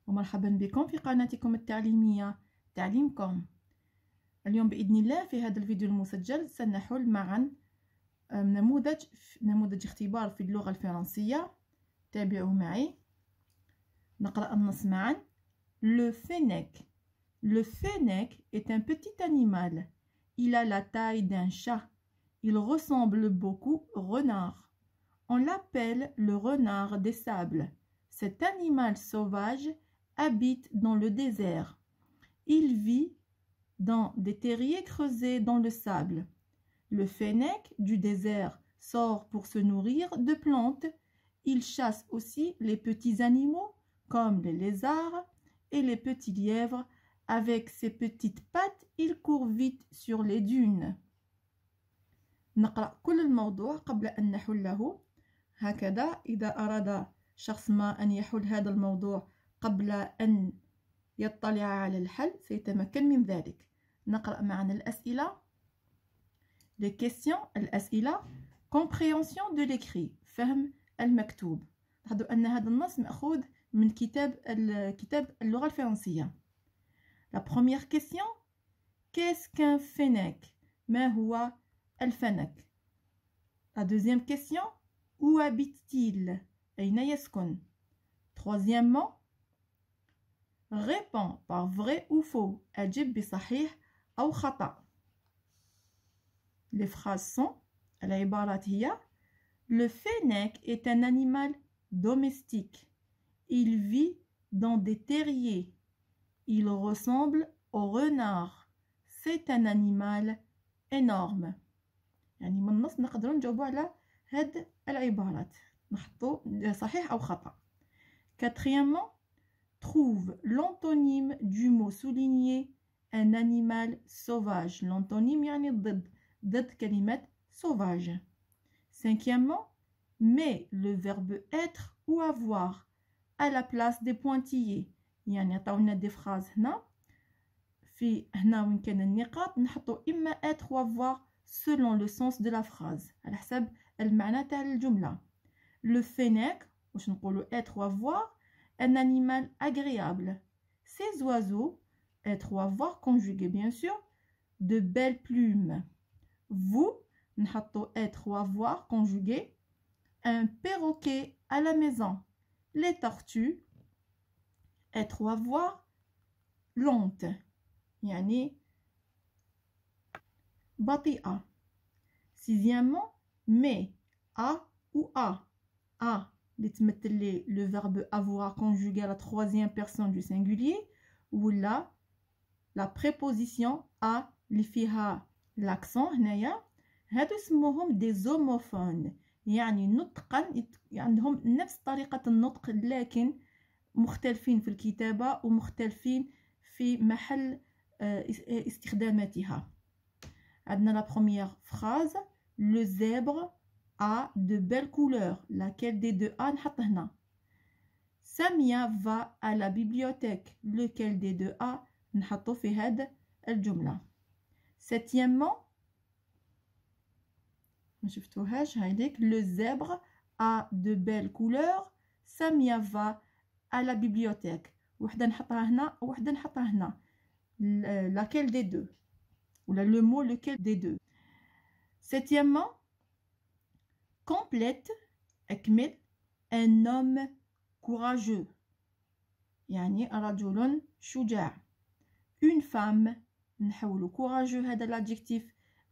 ومرحبا بكم في قناتكم التعليمية تعليمكم. اليوم بإذن الله في هذا الفيديو المسجل سنحل معا نموذج اختبار في اللغة الفرنسية. تابعوا معي نقرأ النص معا. Le fennec. Le fennec est un petit animal. Il a la taille d'un chat. Il ressemble beaucoup au renard. On l'appelle le renard des sables. Cet animal sauvage habite dans le désert. Il vit dans des terriers creusés dans le sable. Le fennec du désert sort pour se nourrir de plantes. Il chasse aussi les petits animaux comme les lézards et les petits lièvres. Avec ses petites pattes, il court vite sur les dunes. نقرأ كل الموضوع قبل أن نحله. هكذا إذا أراد شخص ما أن يحل هذا الموضوع قبل أن يطلع على الحل سيتمكن من ذلك. نقرأ معنا الأسئلة. Les questions الأسئلة. Compréhension de l'écrit. فهم المكتوب. لاحظوا أن هذا النص مأخوذ من كتاب اللغة الفرنسية. La première question. Qu'est-ce qu'un fennec? ما هو الفنك؟ La deuxième question. Où habite-t-il? أين يسكن؟ Troisièmement. Réponds par vrai ou faux. أجب بصحيح أو خطأ. Les phrases sont العبارات هي Le fennec est un animal domestique. Il vit dans des terriers. Il ressemble au renard. C'est un animal énorme. يعني من النص نقدروا نجاوبوا على هاد العبارات نحطوا صحيح أو خطأ. Quatrièmement, trouve l'antonyme du mot souligné un animal sauvage. L'antonyme يعني ضد كلمة sauvage. Cinquièmement, mets le verbe être ou avoir à la place des pointillés. يعني عطاونا des phrases هنا وين كان النقاط نحطوا إما être ou avoir selon le sens de la phrase على حسب المعنى تاع الجملة. Le fennec واش نقولوا être ou avoir un animal agréable. Ces oiseaux être ou avoir conjugué bien sûr de belles plumes. Vous نحطوا être ou avoir conjugué un perroquet à la maison. Les tortues être ou avoir lente يعني بطيئة. Sixièmement, mais a ou a. A اللي تمثل لي le verbe avoir conjugué à la troisième personne du singulier ou la préposition a اللي فيها l'accent هنايا. هادو يسموهم des homophones يعني نطقا عندهم نفس طريقة النطق لكن مختلفين في الكتابة ومختلفين في محل استخداماتها. عندنا la première phrase. Le zèbre a de belles couleurs. Laquelle des deux A نحط هنا. Samia va à la bibliothèque. Lequel des deux A نحطو في هاد الجملة. Septièmement, ما شفتوهاش هايديك. Le zèbre a de belles couleurs. Samia va à la bibliothèque. وحدة نحطها هنا وحدة نحطها هنا. Laquelle des deux? Ou là, le mot lequel des deux. Septièmement, complète أكمل un homme courageux يعني رجل شجاع. Une femme نحولو courageux هذا l'adjectif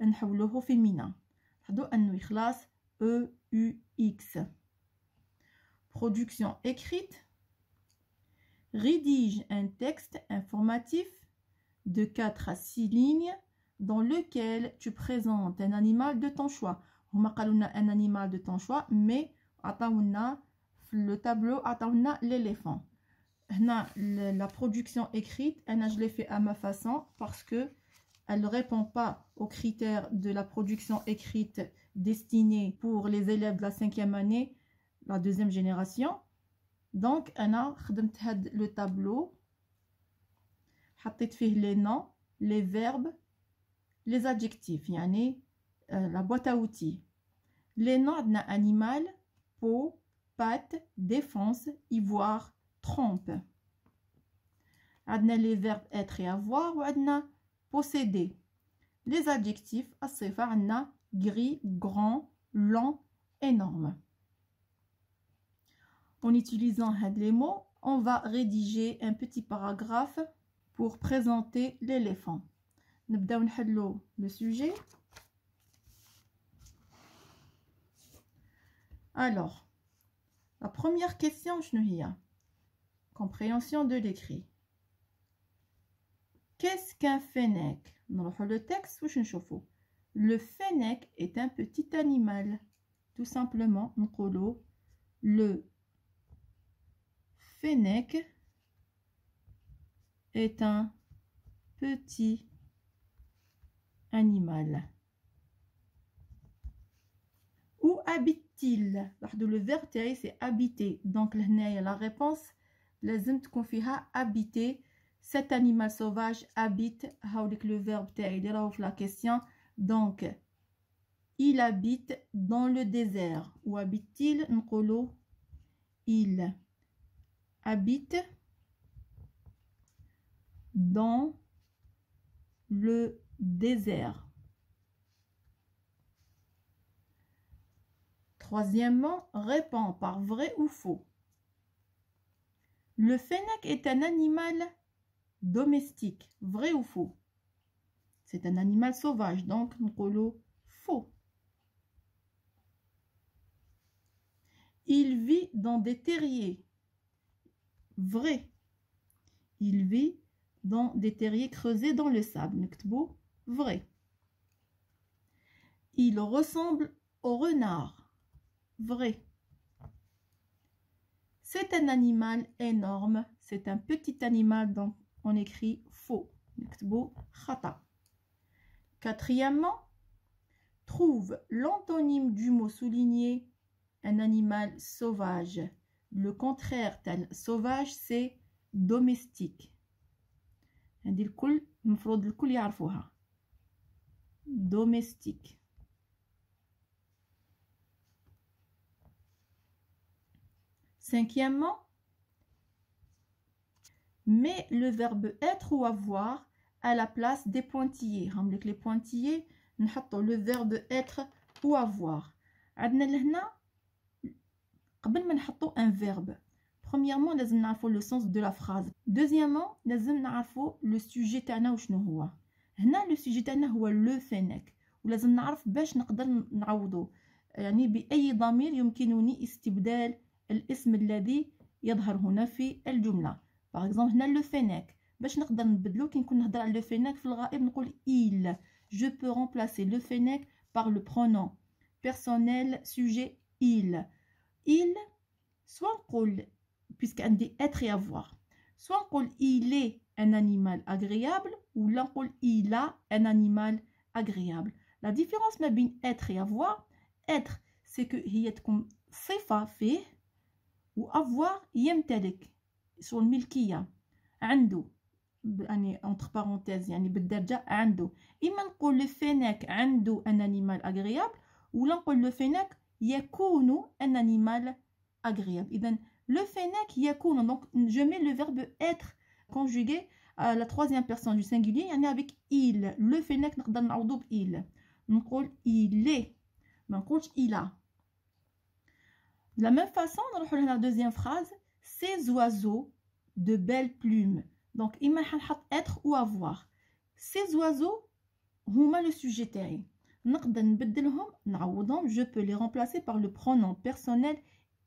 نحولوه féminin. لاحظوا أنه يخلص EUX. Production écrite. Rédige un texte informatif de 4 à 6 lignes dans lequel tu présentes un animal de ton choix. هما قالوا لنا un animal de ton choix mais عطاونا في le tableau عطاونا l'éléphant. هنا la production écrite أنا je l'ai fait à ma façon parce que elle ne répond pas aux critères de la production écrite destinée pour les élèves de la 5e année, la 2e génération. Donc أنا خدمت هاد le tableau حطيت فيه les noms, les verbes, les adjectifs يعني la boîte à outils. Les noms عندنا animal, peau, patte, défense, ivoire, trompe. عندنا les verbes être et avoir وعندنا posséder. Les adjectifs الصفة عندنا gris, grand, lent, énorme. En utilisant les mots, on va rédiger un petit paragraphe pour présenter l'éléphant. نبداو نحلو le sujet. Alors, la première question, شنو هي؟ Compréhension de l'écrit. Qu'est-ce qu'un fennec? نروحو le texte واش نشوفو. Le fennec est un petit animal. Tout simplement, نقولو le fennec est un petit animal. Où habite-t-il? Le verbe c'est habiter. Donc la réponse لازم تكون فيها habiter. Cet animal sauvage habite. هاوليك le verbe اللي راهو في la question. Donc il habite dans le désert. Où habite-t-il? نقولو il habite dans le désert. Troisièmement, réponds par vrai ou faux. Le fennec est un animal domestique. Vrai ou faux? C'est un animal sauvage, donc nous faux. Il vit dans des terriers. Vrai. Il vit dans des terriers creusés dans le sable. N'ktbou, vrai. Il ressemble au renard. Vrai. C'est un animal énorme. C'est un petit animal, donc on écrit faux. N'ktbou, khata. Quatrièmement, trouve l'antonyme du mot souligné. Un animal sauvage. Le contraire tel sauvage, c'est domestique. هذه الكل المفروض الكل يعرفوها. Domestique. Cinquièmement, mets le verbe être ou avoir à la place des pointillés. Avec les pointillés, نحطوا le verbe être ou avoir. عندنا لهنا قبل ما نحطوا un verbe. Premièrement, لازم نعرفوا le sens de la phrase. Deuxièmement, لازم نعرفوا le sujet تاعنا وشنو هو. هنا le sujet تاعنا هو le fennec. ولازم نعرف باش نقدر نعوضه. يعني بأي ضمير يمكنني استبدال الاسم الذي يظهر هنا في الجملة. Par exemple, هنا le fennec. باش نقدر نبدلو كي نكون نهضر على le fennec في الغائب نقول il. Je peux remplacer le fennec par le pronom personnel sujet il. Il, soit نقول puisqu'il dit être et avoir. Soit on dit il est un animal agréable ou là on dit il a un animal agréable. La différence entre être et avoir, être c'est que il y a comme صفة فيه ou avoir يمتلك sur الملكية عنده يعني entre parenthèses يعني بالدرجة عنده. إما نقول le fennec عنده un animal agréable ou là نقول le fennec يكون un animal agréable. إذن le fennec يكون, donc je mets le verbe être conjugué à la troisième personne du singulier يعني avec il. Le fennec نقدر نعوضو ب il. نقول il est, ما نقولش il a. De la même façon, نروحو لهنا la deuxième phrase. Ces oiseaux de belles plumes. Donc إما حنحط être ou avoir. Ces oiseaux هما le sujet تاعي. نقدر نبدلهم نعوضهم. Je peux les remplacer par le pronom personnel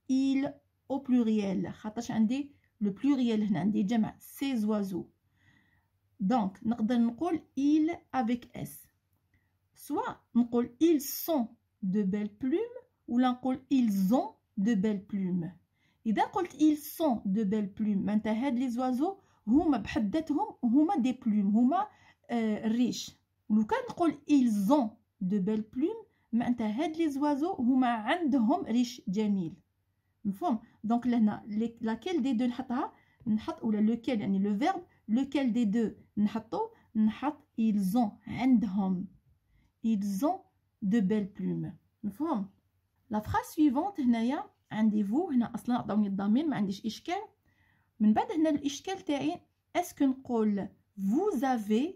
il au pluriel. خاطرش عندي le pluriel هنا عندي جمع ces oiseaux. Donc نقدر نقول il avec s. Soit نقول ils sont de belles plumes ou نقول ils ont de belles plumes. إذا قلت ils sont de belles plumes معناتها هاد les oiseaux هما بحد ذاتهم هما des plumes هما riches. ولو كان نقول ils ont de belles plumes معناتها هاد les oiseaux هما عندهم ريش جميل. مفهوم؟ دونك لهنا laquelle des deux نحطها نحط ولا lequel يعني le verbe lequel des deux نحطو نحط ils ont عندهم ils ont de belles plumes. مفهوم؟ la phrase suivante هنايا عندي vous هنا اصلا عطاوني الضمير ما عنديش اشكال. من بعد هنا الاشكال تاعي اسكو نقول vous avez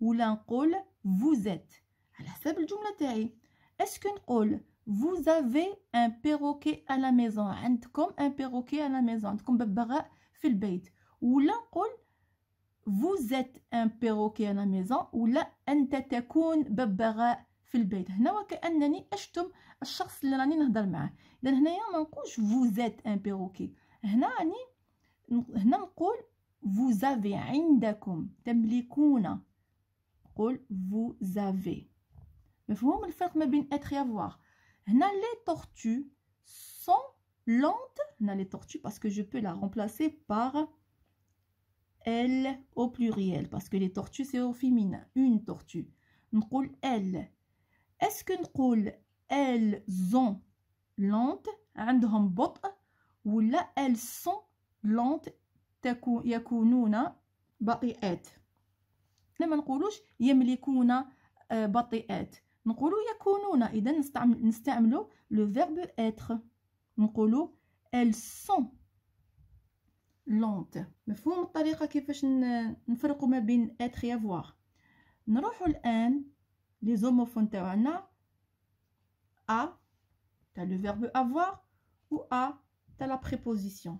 ولا نقول vous êtes على حسب الجملة تاعي. اسكو نقول vous avez un perroquet à la maison عندكم un perroquet à la maison عندكم ببغاء في البيت ولا نقول vous êtes un perroquet à la maison ولا أنت تكون ببغاء في البيت. هنا وكأنني أشتم الشخص اللي راني نهضر معاه. إذن هنايا ما نقولش vous êtes un perroquet. هنا نقول vous avez عندكم تملكون. نقول vous avez. مفهوم الفرق ما بين être et avoir. هنا les tortues sont lentes. هنا les tortues parce que je peux la remplacer par elle au pluriel parce que les tortues c'est au féminin. Une tortue. نقول elle. Est-ce que نقول elles ont lentes عندهم بطء ولا elles sont lentes يكونون بطيئات. لما نقولوش يملكون بطيئات نقولوا يكونون. إذا نستعملوا le verbe être. نقولوا elles sont lentes. مفهوم الطريقة كيفاش نفرقوا ما بين être et avoir. نروحوا الآن les homophones تاعنا a تاع le verbe avoir ou a تاع la préposition.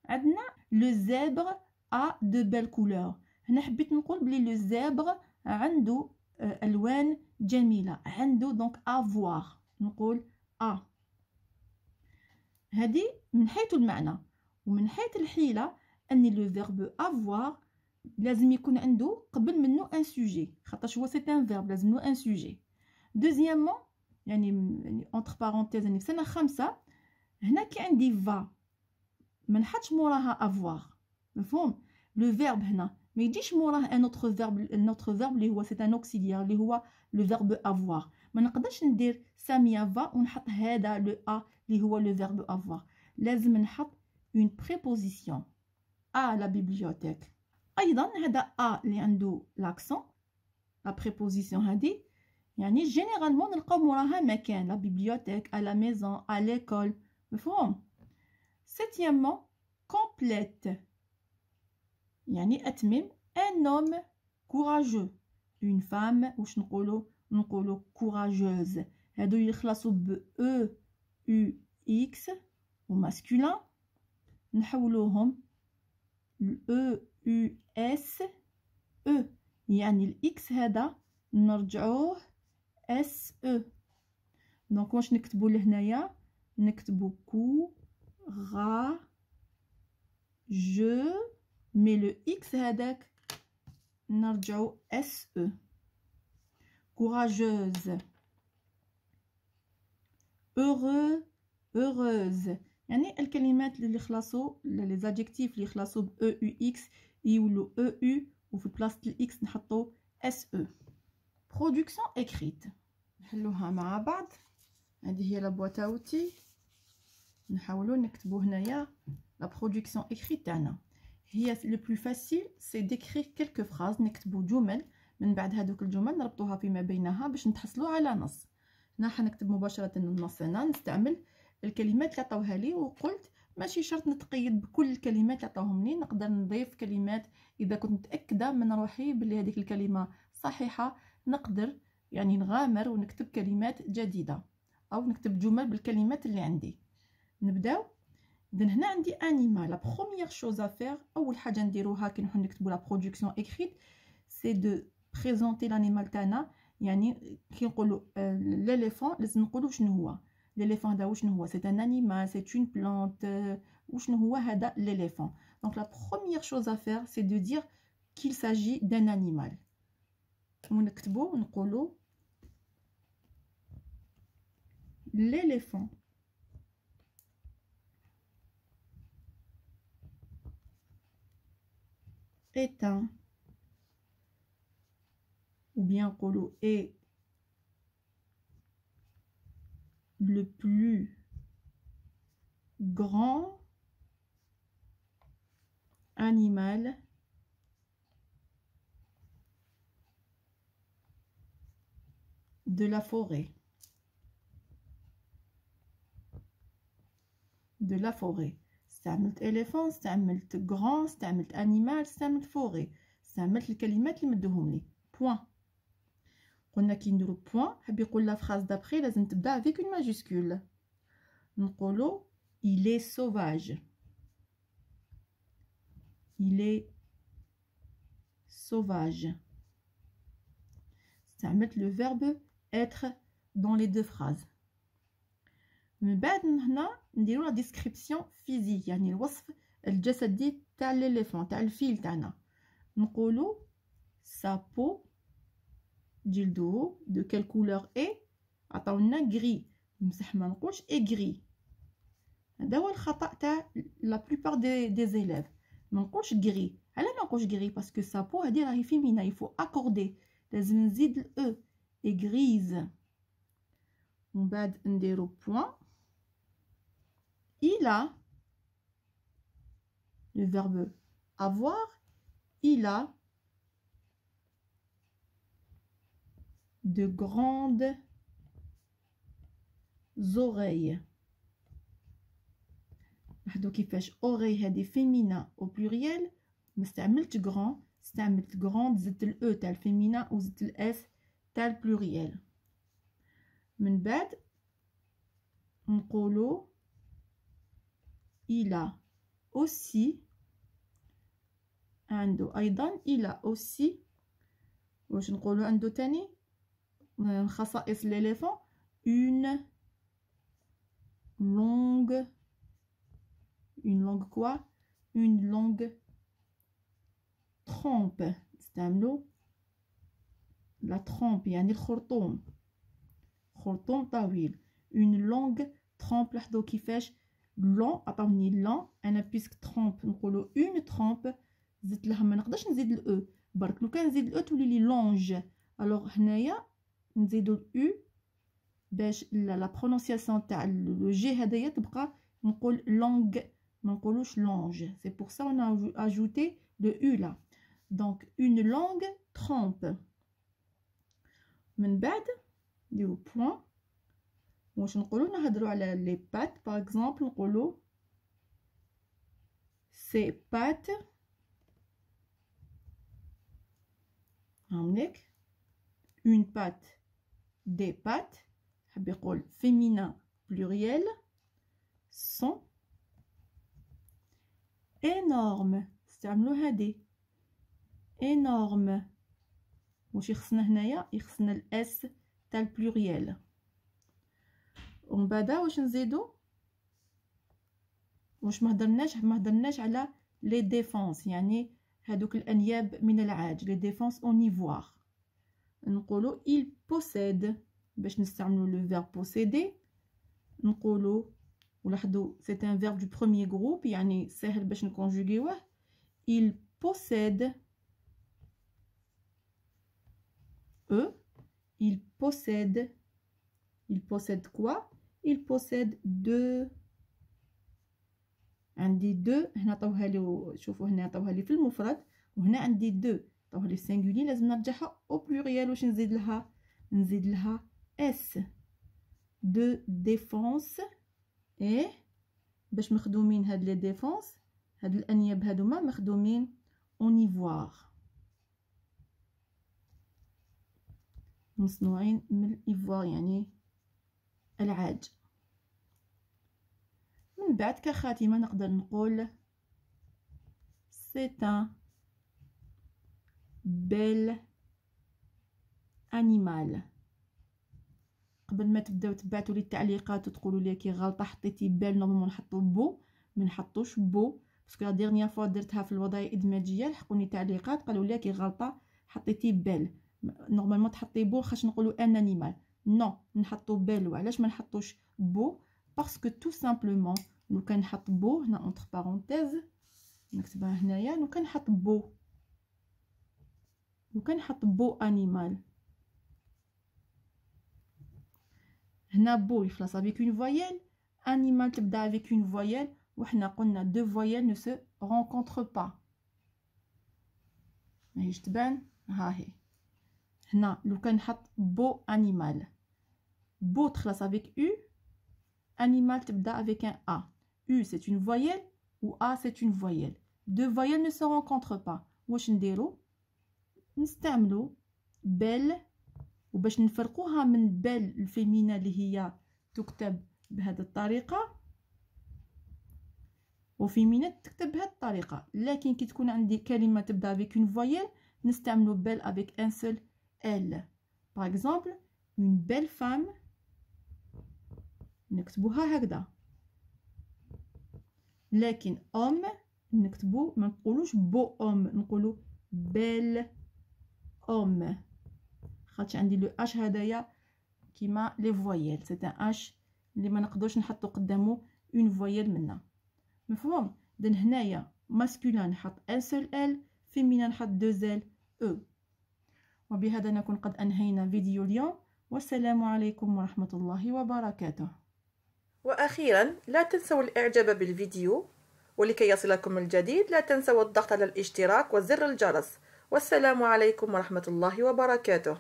عندنا le zèbre a de belles couleurs. هنا حبيت نقول بلي le zèbre عنده ألوان جميلة. عنده donc avoir. نقول a. هذه من حيث المعنى. ومن حيث الحيلة أن le verbe avoir لازم يكون عنده قبل منه un sujet. خاطرش هو c'est un verbe لازم له un sujet. Deuxièmement يعني entre parenthèses يعني في سنة خامسة هنا كي عندي va ما نحطش موراها avoir. مفهوم le verbe هنا ما يجيش موراه un autre verbe اللي هو c'est un auxiliaire اللي هو le verbe avoir. ما نقدرش ندير سامية va ونحط هذا le a اللي هو le verbe avoir. لازم نحط une préposition à la bibliothèque. أيضا هذا a اللي عنده l'accent la préposition هذه يعني généralement نلقاو موراها مكان la bibliothèque à la maison à l'école. مفهوم. Septièmement complète يعني أتمم un homme courageux une femme واش نقولوا courageuse. هادو يخلصوا ب e u x و masculin نحولوهم e u s e يعني الاكس هذا نرجعوه s e. دونك واش نكتبوا لهنايا نكتبوا courageux مي لو اكس هذاك نرجعو اس او. courageuse heureux heureuse يعني الكلمات اللي خلاصوا لي زادجيكتيف اللي خلاصوا ب او يو اكس يولوا او يو وفي بلاصه الاكس نحطوا اس او. برودكسيون اكريت نحلوها مع بعض. هذه هي لا بواط اوتي. نحاولوا نكتبوا هنايا لا برودكسيون اكريت تاعنا. هي لو بلو فاسيل سي ديكريغ كلكو فراز. نكتبوا جمل من بعد هذوك الجمل نربطوها فيما بينها باش نتحصلوا على نص. هنا حنكتب مباشره النص. هنا نستعمل الكلمات اللي عطاوها لي وقلت ماشي شرط نتقيد بكل الكلمات اللي عطاوهم لي. نقدر نضيف كلمات اذا كنت متاكده من روحي بلي هذيك الكلمه صحيحه. نقدر يعني نغامر ونكتب كلمات جديده او نكتب جمل بالكلمات اللي عندي. نبداو. إذن هنا عندي انيمال. لا بروميير شوز ا فير اول حاجه نديروها كي نحب نكتبوا لا برودكسيون اكريت سي دو بريزونتي لانيمال تاعنا. يعني كي نقولوا ليليفون لازم نقولوا شنو هو l'éléphant هذا. وشنو هو c'est un animal c'est une plante. وشنو هو هذا l'éléphant. Donc la première chose à faire c'est de dire qu'il s'agit d'un animal. ونكتبوا ونقولوا l'éléphant est un ou bien نقولوا est le plus grand animal de la forêt. استعملت éléphant، استعملت grand، استعملت animal، استعملت forêt، استعملت الكلمات اللي مدوهم لي. point. قلنا كي نديرو point حاب يقول لا phrase d'après لازم تبدا avec une majuscule. نقولو il est sauvage. Il est sauvage. استعملت le verbe être dans les deux phrases. من بعد هنا نديرو لا ديسكريبسيون فيزيك، يعني الوصف الجسدي تاع ليليفون تاع الفيل تاعنا. نقولو sa peau جلده de quelle couleur est، عطاونا غري، بصح ما نقولش ايغري. هذا هو الخطأ تاع لا بلوبار دي زيليف، ما نقولش غري. علاه ما نقولش غري؟ باسكو sa peau هذه راهي فيمينا، يفو اكوردي، لازم نزيد الاو ايغريز. ومن بعد نديرو بوين. Il a le verbe avoir. Il a de grandes oreilles. لاحظوا كيفاش oreille هذه فيمينا au pluriel. ما استعملت grand، استعملت grande، زدت الاو تاع الفيمينا وزدت الاس تاع البلوريال. من بعد نقولوا il a aussi، عنده أيضا il a aussi. واش نقولوا عنده تاني من خصائص ليليفون؟ une langue quoi؟ une langue trompe. نستعملوا la trompe يعني الخرطوم، خرطوم طويل. une langue trompe. لاحظوا كيفاش لون عطاوني لون، انا بيسك ترومب نقولوا اون ترومب، زدت لها ما نقدرش نزيد الاو برك. لو كان نزيد الاو تولي لي لونج. الوغ هنايا نزيدو الاو باش لا برونونسياسيون تاع لو جي هدايا تبقى نقول لونغ، ما نقولوش لونج. سي بور سا اون اجوتي لو او لا. دونك اون لونغ ترومب. من بعد نديرو بوين. واش نقولوا؟ نهضروا على لي بات باغ اكزومبل، نقولوا سي بات هامليك، اون بات، دي بات، حاب يقول فيمينين بلوريال، سون انورم. استعملوا هادي انورم. واش يخصنا هنايا؟ يخصنا الاس تاع البلوريال. ومن بعد واش نزيدو؟ واش ما هضرناش على لي ديفونس، يعني هادوك الانياب من العاج، لي ديفونس اون ايفوار. نقولو il possède باش نستعملو لو فيرب posséder. نقولو ولاحظوا سي ان فيرب دو بروميير جروب، يعني ساهل باش نكونجوغيوه. il possède il possède quoi؟ il possède deux. عندي دو هنا عطاوها لي، شوفوا هنا عطاوها لي في المفرد، وهنا عندي دو عطاوها لي سينغولي، لازم نرجعها او بلوريال. واش نزيد لها؟ نزيد لها اس دو ديفونس. ايه باش مخدومين هاد لي ديفونس، هاد الانياب هادوما مخدومين اون ايفوار، مصنوعين من الايفوار يعني العاج. من بعد كخاتمة نقدر نقول c'est un bel animal. قبل ما تبداو تبعتوا لي التعليقات وتقولوا لي كي غلطه حطيتي بال، نورمالمون نحطوا بو، ما نحطوش بو، باسكو لا ديرنيير فوا درتها في الوضعيه الادماجيه لحقوني تعليقات قالوا لي كي غلطه حطيتي بال، نورمالمون تحطي بو خاش نقولوا ان انيمال. نو نحطوا بال. وعلاش ما نحطوش بو؟ باسكو تو سامبلومون لو كان نحط بو هنا اونتر بارونتيز نكتبها هنايا، لو كان نحط بو، لو كان نحط بو انيمال هنا بو يخلص avec une voyelle، animal تبدا avec une voyelle، وحنا قلنا deux voyelles ne se rencontrent pas. ماهيش تبان؟ ها هي هنا لو كان نحط بو انيمال، بو تخلص avec u، animal تبدا avec un a. u c'est une voyelle، و A c'est une voyelle. Deux voyelles ne se rencontrent pas. واش نديرو؟ نستعملو بل، وباش نفرقوها من بل الفيمينا اللي هي تكتب بهذه الطريقة وفيمينا تكتب بهذه الطريقة، لكن كي تكون عندي كلمة تبدا avec une voyelle نستعملو بل avec un seul L. par exemple une belle femme نكتبوها هكذا، لكن homme نكتبو ما نقولوش beau homme، نقولو bel homme، خاطش عندي لو اش هدايا كيما لي فويل، سي ان اش اللي ما نقدرش نحطو قدامو اون فويل منا. مفهوم؟ اذا هنايا ماسكولين نحط ان سول ال، فيمينا نحط دو زال او. وبهذا نكون قد انهينا فيديو اليوم، والسلام عليكم ورحمة الله وبركاته. واخيرا لا تنسوا الاعجاب بالفيديو، ولكي يصلكم الجديد لا تنسوا الضغط على الاشتراك وزر الجرس. والسلام عليكم ورحمة الله وبركاته.